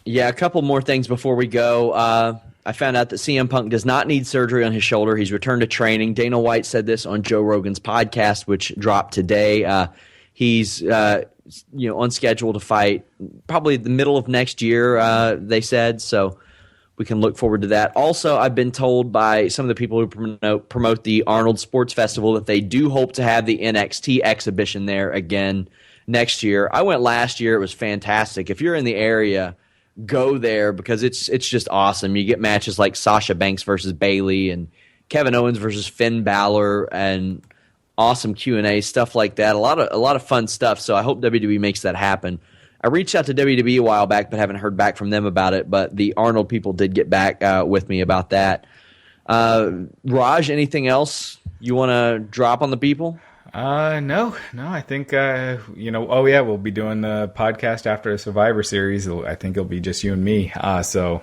Yeah, a couple more things before we go. I found out that CM Punk does not need surgery on his shoulder. He's returned to training. Dana White said this on Joe Rogan's podcast, which dropped today. He's on schedule to fight probably the middle of next year, they said, so we can look forward to that. Also, I've been told by some of the people who promote the Arnold Sports Festival that they do hope to have the NXT exhibition there again next year. I went last year. It was fantastic. If you're in the area, go there, because it's just awesome. You get matches like Sasha Banks versus Bayley and Kevin Owens versus Finn Balor and awesome Q&A, stuff like that. A lot of fun stuff. So I hope WWE makes that happen. I reached out to WWE a while back, but haven't heard back from them about it. But the Arnold people did get back with me about that. Raj, anything else you want to drop on the people? No. I think, we'll be doing the podcast after the Survivor Series. I think it'll be just you and me. So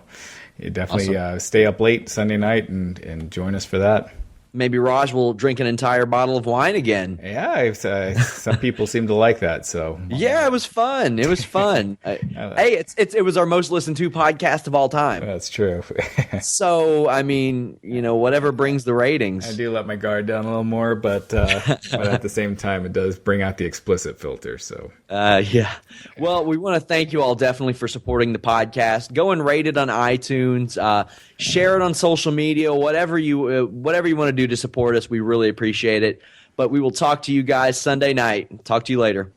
you definitely awesome. Stay up late Sunday night and join us for that. Maybe Raj will drink an entire bottle of wine again. Yeah, some people seem to like that. So yeah, it was fun. It was fun. Hey, it was our most listened to podcast of all time. That's true. So I mean, whatever brings the ratings. I do let my guard down a little more, but at the same time, it does bring out the explicit filter. So yeah. Well, we want to thank you all definitely for supporting the podcast. Go and rate it on iTunes. Share it on social media. Whatever you want to do to support us, we really appreciate it. But we will talk to you guys Sunday night. Talk to you later.